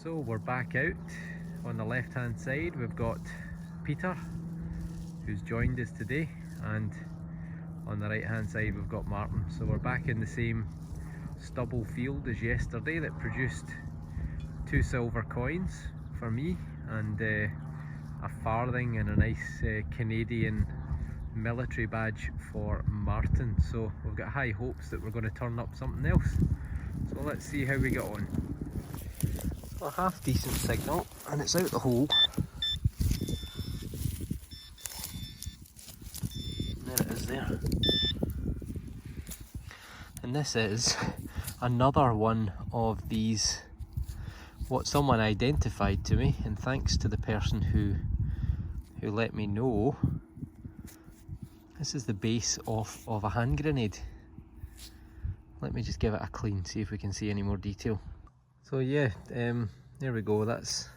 So we're back out. On the left hand side we've got Peter, who's joined us today, and on the right hand side we've got Martin. So we're back in the same stubble field as yesterday that produced 2 silver coins for me and a farthing and a nice Canadian military badge for Martin. So we've got high hopes that we're going to turn up something else. So let's see how we get on. A half decent signal and it's out the hole. There it is there. And this is another one of these, what someone identified to me, and thanks to the person who let me know, this is the base of a hand grenade. Let me just give it a clean, see if we can see any more detail. So yeah, there we go, that's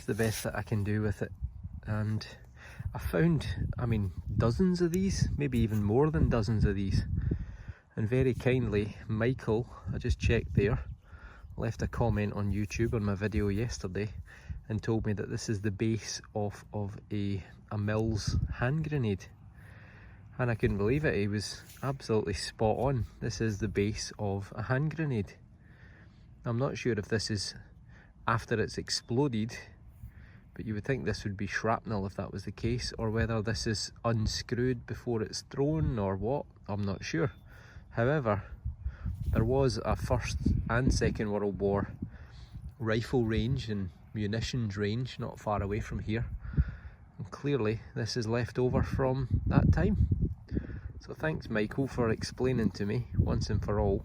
the best that I can do with it. And I found, dozens of these, maybe even more than dozens of these. And very kindly, Michael, I just checked there, left a comment on YouTube on my video yesterday and told me that this is the base of a Mills hand grenade. And I couldn't believe it, he was absolutely spot on. This is the base of a hand grenade. I'm not sure if this is after it's exploded, but you would think this would be shrapnel if that was the case, or whether this is unscrewed before it's thrown or what, I'm not sure. However, there was a First and Second World War rifle range and munitions range not far away from here, and clearly this is left over from that time. So thanks Michael for explaining to me once and for all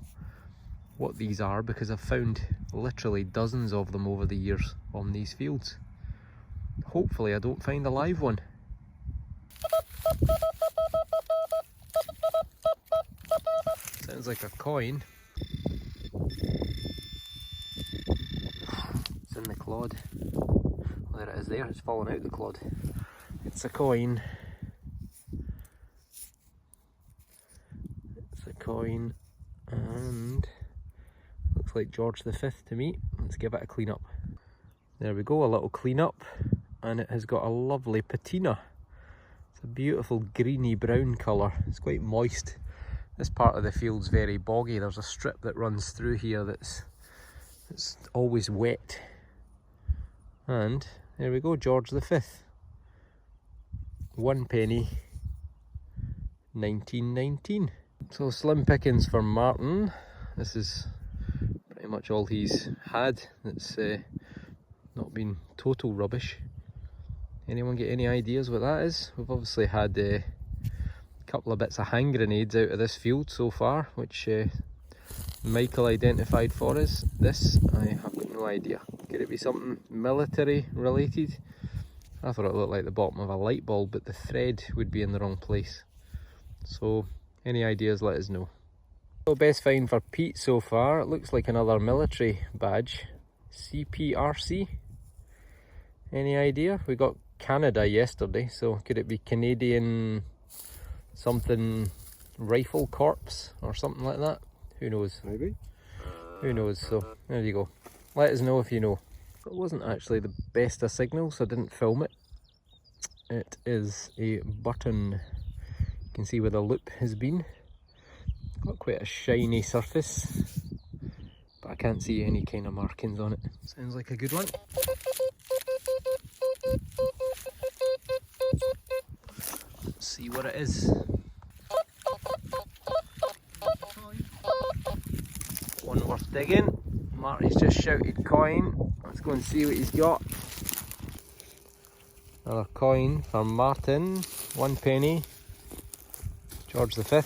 what these are, because I've found literally dozens of them over the years on these fields. Hopefully I don't find a live one. Sounds like a coin. It's in the clod. Oh, there it is there, it's fallen out the clod. It's a coin. It's a coin and looks like George V to me. Let's give it a clean up. There we go, a little clean up, and it has got a lovely patina. It's a beautiful greeny brown colour. It's quite moist. This part of the field's very boggy. There's a strip that runs through here that's always wet. And there we go, George V. 1 penny, 1919. So slim pickings for Martin. This is pretty much all he's had that's not been total rubbish. Anyone get any ideas what that is? We've obviously had a couple of bits of hand grenades out of this field so far, which Michael identified for us. This, I have got no idea. Could it be something military related? I thought it looked like the bottom of a light bulb, but the thread would be in the wrong place. So, any ideas, let us know. So best find for Pete so far, it looks like another military badge. CPRC? Any idea? We got Canada yesterday, so could it be Canadian something rifle corps or something like that? Who knows? Maybe. Who knows? So there you go. Let us know if you know. It wasn't actually the best of signals, so I didn't film it. It is a button. You can see where the loop has been. Got quite a shiny surface, but I can't see any kind of markings on it. Sounds like a good one. Let's see what it is. One worth digging. Marty's just shouted coin. Let's go and see what he's got. Another coin for Martin. 1 penny. George V.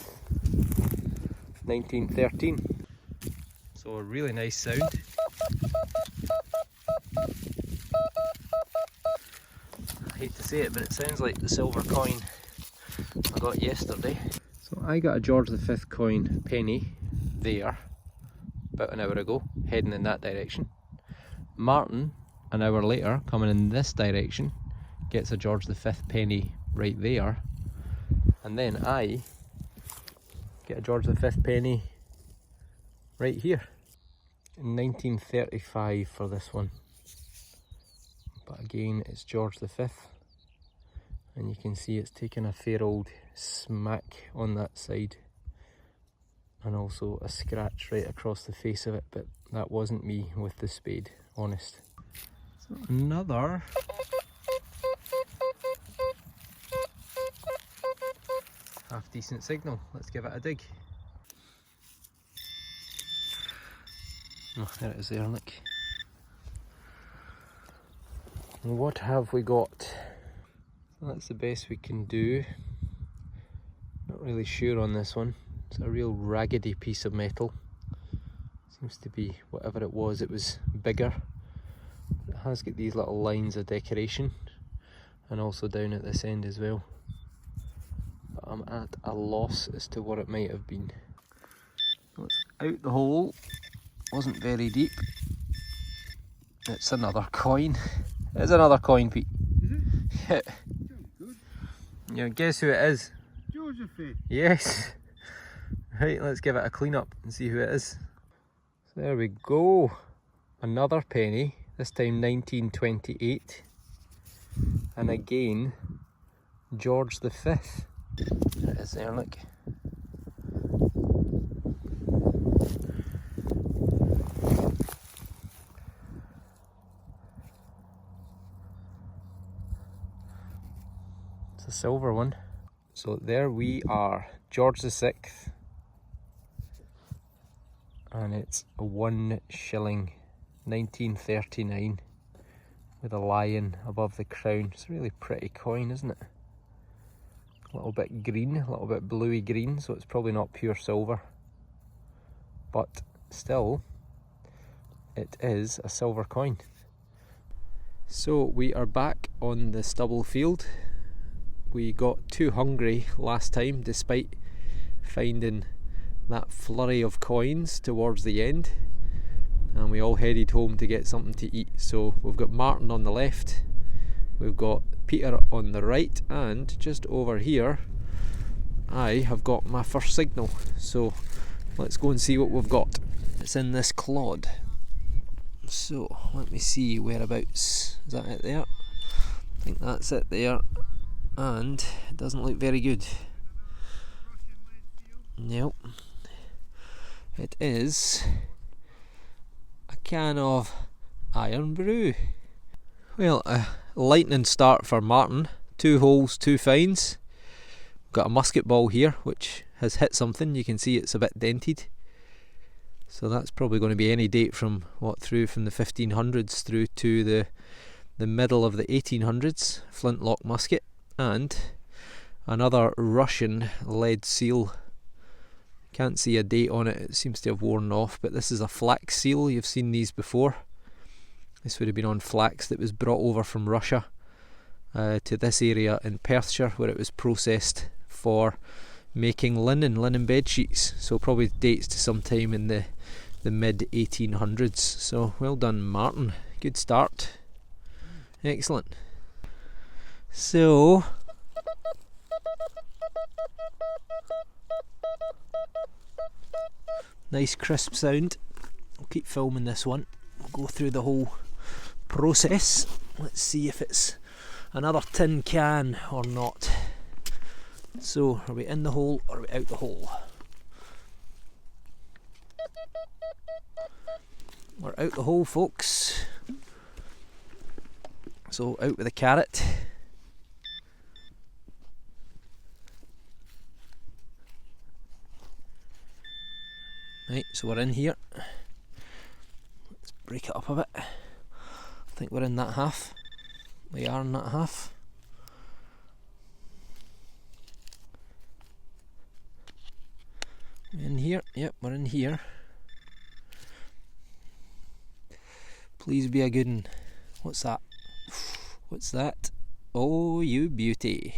1913. So a really nice sound. I hate to say it, but it sounds like the silver coin I got yesterday. So I got a George V coin penny there about an hour ago, heading in that direction. Martin, an hour later, coming in this direction, gets a George V penny right there. And then I get a George V penny right here. In 1935 for this one. but again it's George V, and you can see it's taken a fair old smack on that side, and also a scratch right across the face of it, but that wasn't me with the spade, honest. So another half decent signal. Let's give it a dig. Oh, there it is there, look. What have we got? That's the best we can do. Not really sure on this one. It's a real raggedy piece of metal. Seems to be, whatever it was bigger. It has got these little lines of decoration, and also down at this end as well. But I'm at a loss as to what it might have been. So it's out the hole. Wasn't very deep. It's another coin. It's another coin, Pete. Is it? Yeah. Good. Yeah, guess who it is? Josephine. Yes. Right, let's give it a clean up and see who it is. So there we go. Another penny, this time 1928. And again, George V. There it is there, look. It's a silver one. So there we are, George VI. And it's a 1 shilling, 1939, with a lion above the crown. It's a really pretty coin, isn't it? A little bit green, a little bit bluey green, so it's probably not pure silver. But still, it is a silver coin. So we are back on the stubble field. We got too hungry last time, despite finding that flurry of coins towards the end, and we all headed home to get something to eat. So we've got Martin on the left, we've got Peter on the right, and just over here I have got my first signal. So let's go and see what we've got. It's in this clod. So let me see whereabouts. Is that it there? I think that's it there, and it doesn't look very good. Nope. It is a can of iron brew. Well, a lightning start for Martin. 2 holes, 2 finds. Got a musket ball here which has hit something. You can see it's a bit dented. So that's probably going to be any date from through from the 1500s through to the middle of the 1800s. Flintlock musket, and another Russian lead seal. Can't see a date on it, it seems to have worn off, but this is a flax seal. You've seen these before. This would have been on flax that was brought over from Russia to this area in Perthshire, where it was processed for making linen bed sheets. So probably dates to sometime in the mid 1800s. So well done, Martin. Good start. Excellent. So nice crisp sound. I'll keep filming this one. We'll go through the whole process. Let's see if it's another tin can or not. So are we in the hole or are we out the hole? We're out the hole, folks. So out with the carrot. Right, so we're in here. Let's break it up a bit. I think we're in that half. We are in that half. In here, yep, we're in here. Please be a good one. What's that? What's that? Oh, you beauty.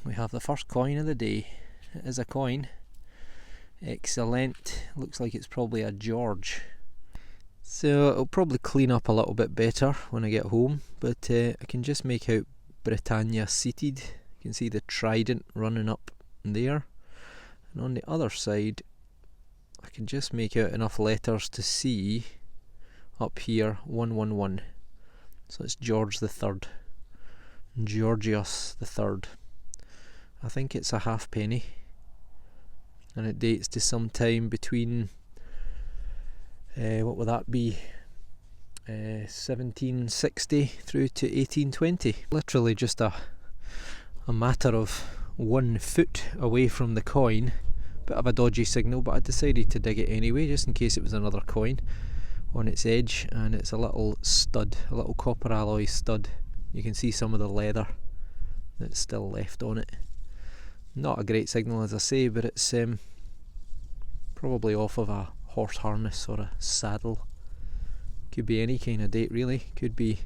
We have the first coin of the day. It is a coin. Excellent. Looks like it's probably a George. So it'll probably clean up a little bit better when I get home, but I can just make out Britannia seated. You can see the trident running up there, and on the other side I can just make out enough letters to see up here 111. So it's George the Third, Georgios the Third. I think it's a halfpenny, and it dates to some time between what would that be, 1760 through to 1820. Literally just a matter of 1 foot away from the coin. Bit of a dodgy signal, but I decided to dig it anyway, just in case it was another coin on its edge. And it's a little stud, a little copper alloy stud. You can see some of the leather that's still left on it. Not a great signal, as I say, but it's probably off of a horse harness or a saddle. Could be any kind of date really. Could be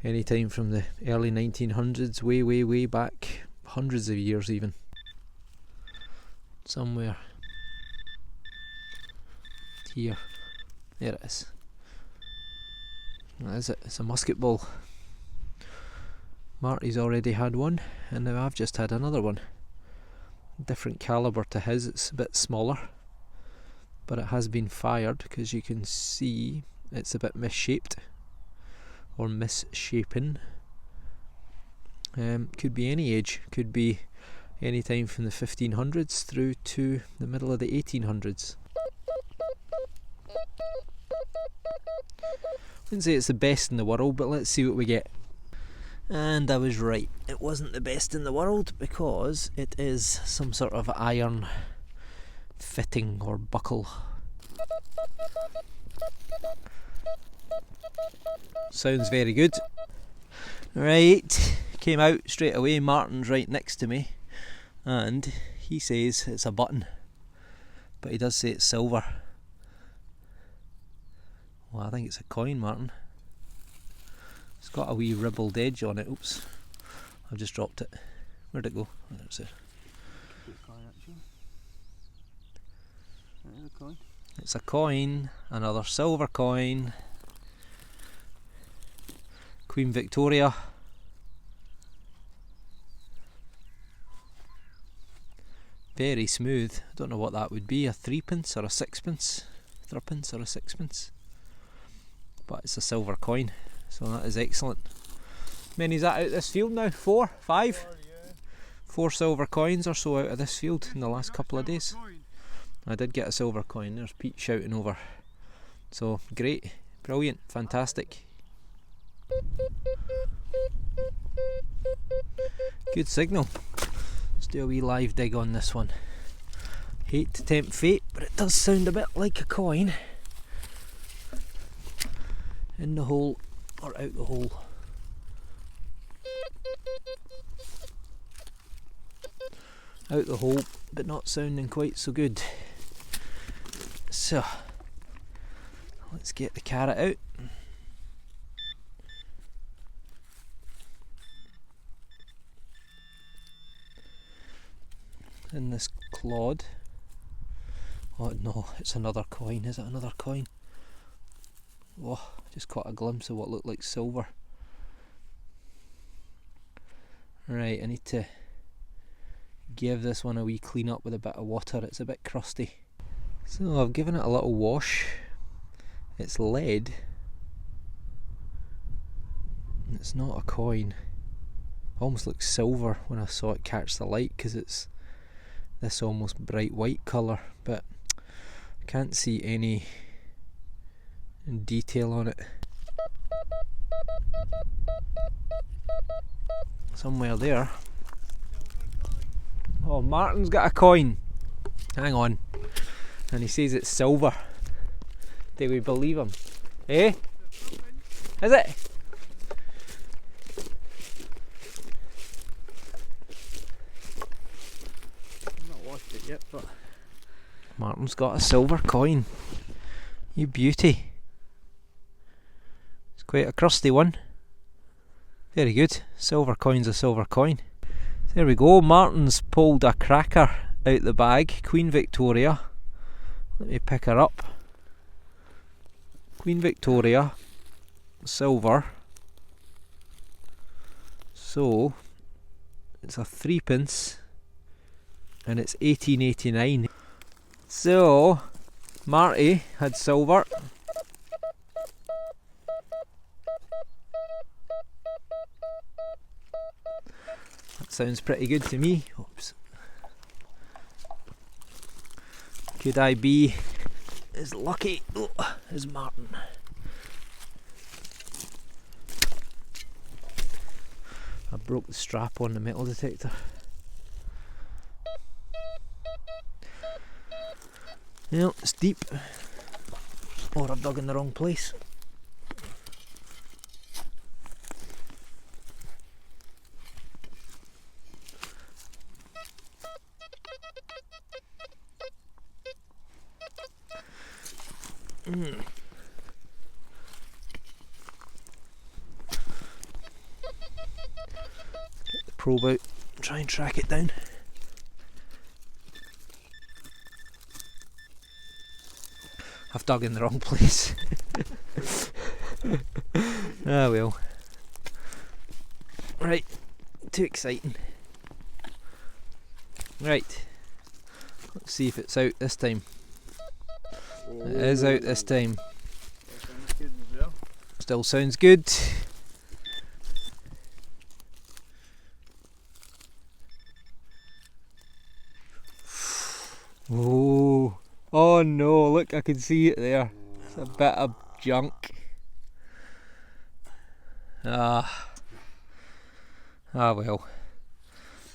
any time from the early 1900s, way back, hundreds of years even. Somewhere here. There it is. That is it. It's a musket ball. Marty's already had one, and now I've just had another one. Different calibre to his. It's a bit smaller, but it has been fired, because you can see it's a bit misshaped or misshapen. Could be any age. Could be any time from the 1500s through to the middle of the 1800s. Wouldn't say it's the best in the world, but let's see what we get. And I was right, it wasn't the best in the world, because it is some sort of iron fitting or buckle. Sounds very good. Right, came out straight away. Martin's right next to me, and he says it's a button, but he does say it's silver. Well, I think it's a coin, Martin. It's got a wee ribbled edge on it. Oops, I've just dropped it. Where'd it go? Oh, there's it. It's a coin, another silver coin. Queen Victoria. Very smooth. I don't know what that would be, a threepence or a sixpence, threepence or a sixpence. But it's a silver coin, so that is excellent. Many's that out this field now? 4? 5? 4, yeah. 4 silver coins or so out of this field in the last couple of days. I did get a silver coin. There's Pete shouting over. So great, brilliant, fantastic. Good signal. Let's do a wee live dig on this one. Hate to tempt fate, but it does sound a bit like a coin. In the hole or out the hole. Out the hole, but not sounding quite so good. So let's get the carrot out. In this clod. Oh no, it's another coin. Is it another coin? Oh, just caught a glimpse of what looked like silver. Right, I need to give this one a wee clean up with a bit of water. It's a bit crusty. So I've given it a little wash. It's lead. It's not a coin. Almost looks silver when I saw it catch the light, because it's this almost bright white colour, but I can't see any detail on it. Somewhere there. Oh, Martin's got a coin. Hang on. And he says it's silver. Do we believe him? Eh? Is it? I've not washed it yet, but Martin's got a silver coin. You beauty. It's quite a crusty one. Very good. Silver coin's a silver coin. There we go. Martin's pulled a cracker out the bag. Queen Victoria. Let me pick her up. Queen Victoria. Silver. So it's a threepence, and it's 1889. So Marty had silver. sounds pretty good to me. Oops. Could I be as lucky as Martin? I broke the strap on the metal detector. Yeah, it's deep. Or I've dug in the wrong place. Get the probe out, try and track it down. I've dug in the wrong place. Ah well. Right, too exciting. Right, let's see if it's out this time. It is out this time. Still sounds good. Oh, oh no, look, I can see it there. It's a bit of junk. Ah well.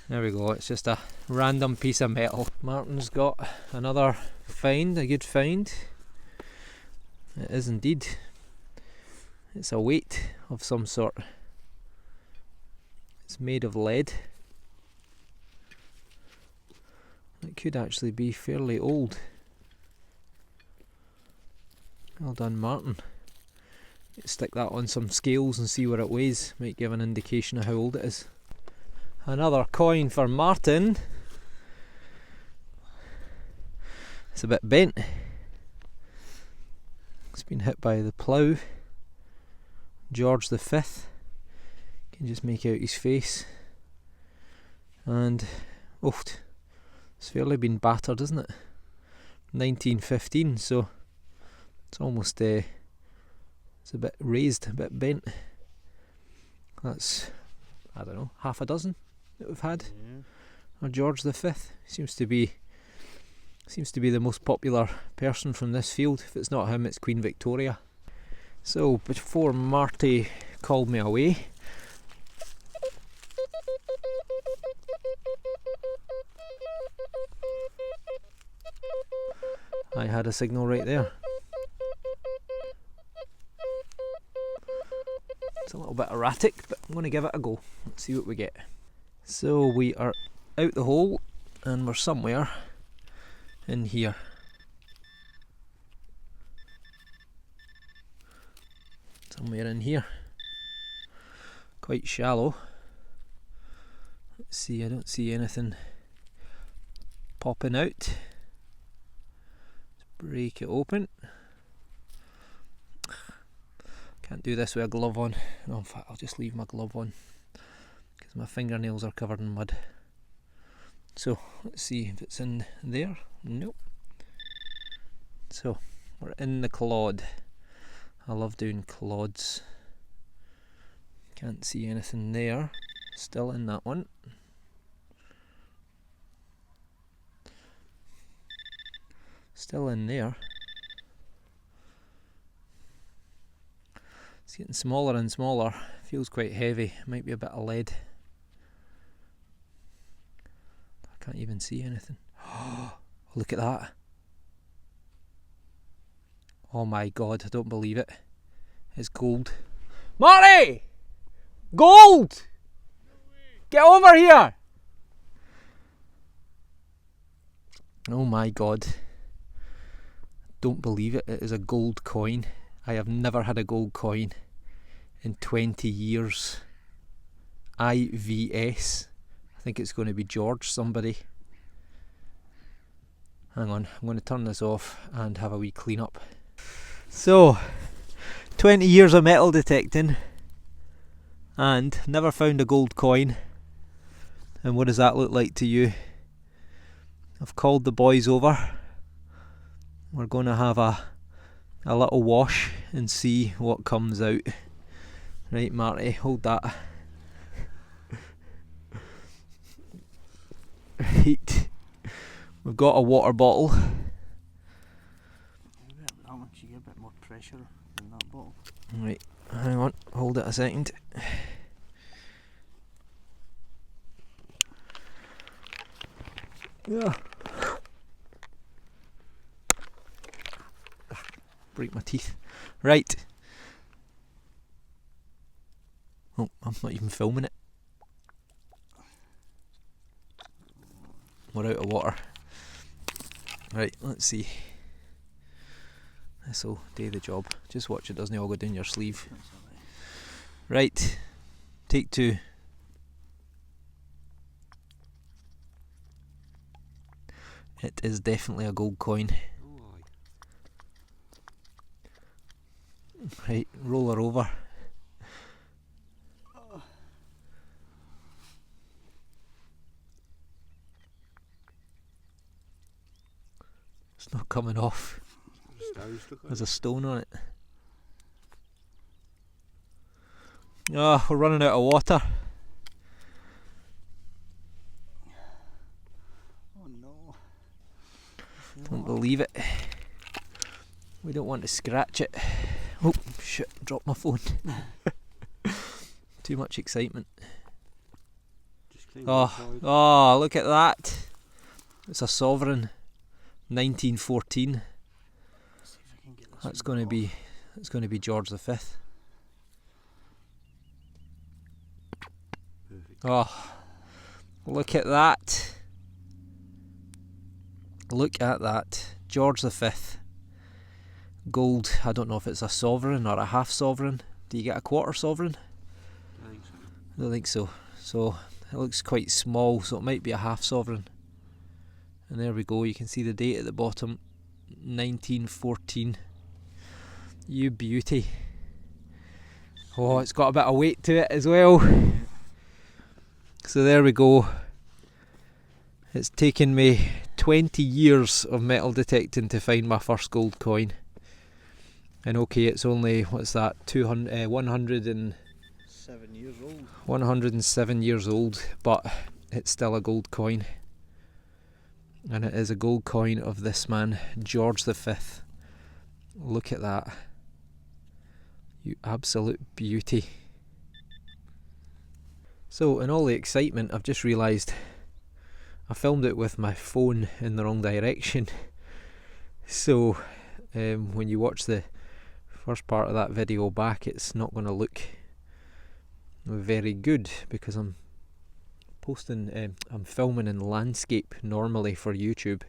There we go, it's just a random piece of metal. Martin's got another find, a good find. It is indeed. It's a weight of some sort. It's made of lead. It could actually be fairly old. Well done, Martin. Stick that on some scales and see what it weighs. Might give an indication of how old it is. Another coin for Martin. It's a bit bent. It's been hit by the plough. George V. Can just make out his face. And it's fairly been battered, isn't it? 1915, so it's almost it's a bit raised, a bit bent. That's, I don't know, half a dozen that we've had. Yeah. Or George V seems to be the most popular person from this field. If it's not him, it's Queen Victoria. So before Marty called me away, I had a signal right there. It's a little bit erratic, but I'm going to give it a go. Let's see what we get. So we are out the hole and we're somewhere in here. Somewhere in here. Quite shallow. Let's see, I don't see anything popping out. Let's break it open. Can't do this with a glove on. No, in fact, I'll just leave my glove on because my fingernails are covered in mud. So let's see if it's in there. Nope. So we're in the clod. I love doing clods. Can't see anything there. Still in that one. Still in there. It's getting smaller and smaller. Feels quite heavy. Might be a bit of lead. I can't even see anything. Oh, look at that. Oh my god, I don't believe it. It's gold. Marty! Gold! Get over here! Oh my god. Don't believe it. It is a gold coin. I have never had a gold coin in 20 years. IVS. I think it's going to be George somebody. Hang on, I'm going to turn this off and have a wee clean up. So, 20 years of metal detecting and never found a gold coin. And what does that look like to you? I've called the boys over. We're going to have a little wash and see what comes out. Right, Marty, hold that. Right. We've got a water bottle. That one should get a bit more pressure in that bottle. Right, hang on, hold it a second. Yeah. Break my teeth. Right. Oh, I'm not even filming it. We're out of water. Right, let's see. This'll do the job. Just watch it doesn't all go down your sleeve. Right, take 2. It is definitely a gold coin. Right, roll her over. It's not coming off. There's a stone on it. Oh, we're running out of water. Oh no. Don't believe it. We don't want to scratch it. Oh, shit, dropped my phone. Too much excitement. Oh, look at that. It's a sovereign. 1914. That's going to be George V. Oh, look at that. Look at that. George V. Gold. I don't know if it's a sovereign or a half sovereign. Do you get a quarter sovereign? I think so. I don't think so. So it looks quite small, so it might be a half sovereign. And there we go, you can see the date at the bottom, 1914. You beauty. Oh, it's got a bit of weight to it as well. So there we go. It's taken me 20 years of metal detecting to find my first gold coin. And okay, it's only, what's that, 107 years old. 107 years old, but it's still a gold coin. And it is a gold coin of this man, George V. Look at that. You absolute beauty. So, in all the excitement, I've just realised I filmed it with my phone in the wrong direction. So, when you watch the first part of that video back, it's not going to look very good because I'm filming in landscape normally for YouTube,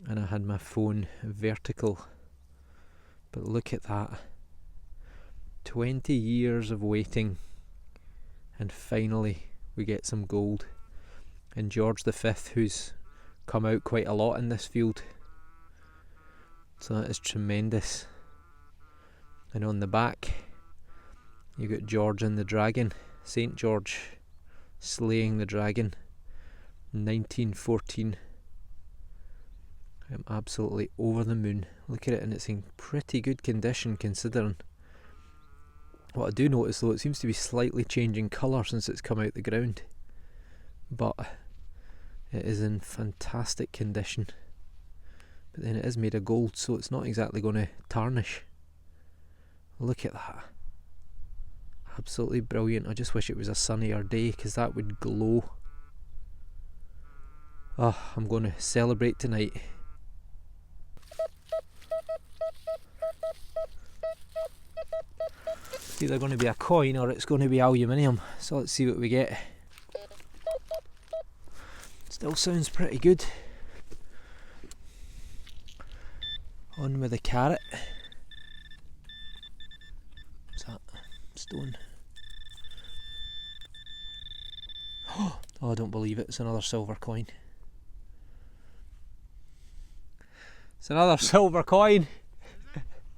and I had my phone vertical. But look at that. 20 years of waiting, and finally we get some gold. And George V, who's come out quite a lot in this field. So that is tremendous. And on the back you got George and the dragon, St. George slaying the dragon, 1914. I'm absolutely over the moon. Look at it, and it's in pretty good condition considering. What I do notice though, it seems to be slightly changing colour since it's come out the ground, but it is in fantastic condition. But then it is made of gold, so it's not exactly going to tarnish. Look at that. Absolutely brilliant. I just wish it was a sunnier day because that would glow. Oh, I'm going to celebrate tonight. It's either going to be a coin or it's going to be aluminium. So let's see what we get. Still sounds pretty good. On with the carrot. What's that? Stone. Oh, I don't believe it. It's another silver coin. It's another silver coin.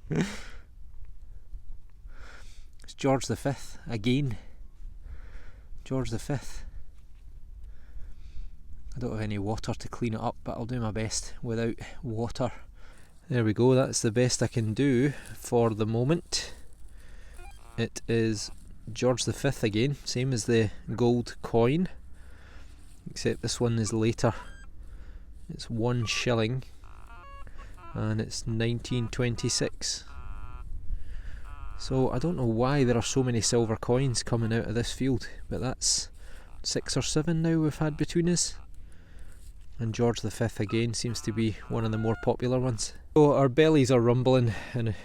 It's George V again. George V. I don't have any water to clean it up, but I'll do my best without water. There we go, that's the best I can do for the moment. It is George V again, same as the gold coin. except this one is later. It's 1 shilling and it's 1926. So I don't know why there are so many silver coins coming out of this field, but that's 6 or 7 now we've had between us. And George V again seems to be one of the more popular ones. So our bellies are rumbling and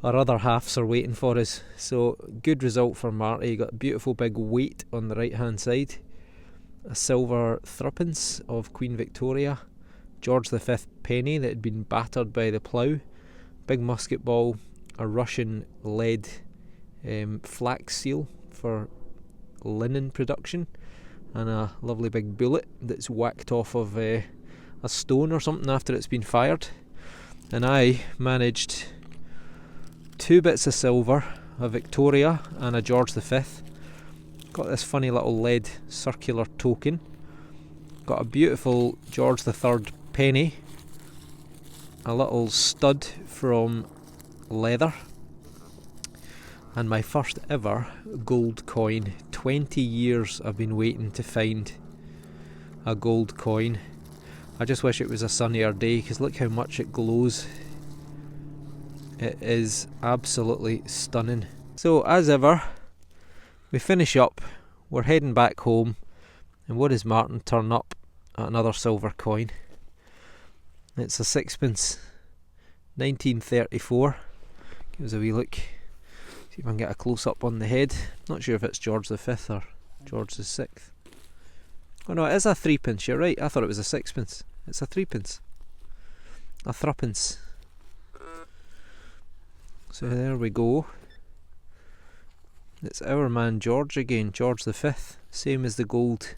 our other halves are waiting for us. So good result for Marty. He got a beautiful big weight on the right hand side. A silver threepence of Queen Victoria. George V penny that had been battered by the plough. Big musket ball. A Russian lead flax seal for linen production. And a lovely big bullet that's whacked off of a stone or something after it's been fired. And I managed 2 bits of silver, a Victoria and a George V. Got this funny little lead circular token. Got a beautiful George III penny. A little stud from leather. And my first ever gold coin. 20 years I've been waiting to find a gold coin. I just wish it was a sunnier day, because look how much it glows. It is absolutely stunning. So as ever, we finish up, we're heading back home, and what does Martin turn up at? Another silver coin. It's a 6pence, 1934. Give us a wee look. See if I can get a close up on the head. Not sure if it's George V or George VI. Oh no, it is a 3pence, you're right. I thought it was a 6pence. It's a 3pence. A threepence. So there we go. It's our man George again, George V. Same as the gold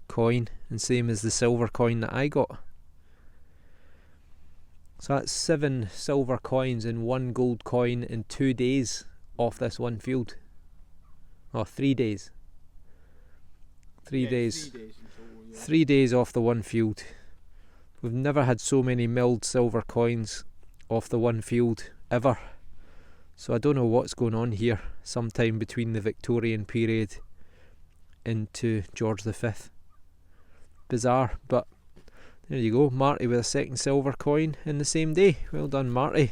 coin and same as the silver coin that I got. So that's 7 silver coins and 1 gold coin in 2 days off this one field. Oh, 3 days. 3 days. 3 days in total, yeah. 3 days off the one field. We've never had so many milled silver coins off the one field ever. So I don't know what's going on here. Sometime between the Victorian period into George V. Bizarre, but there you go. Marty with a second silver coin in the same day. Well done, Marty.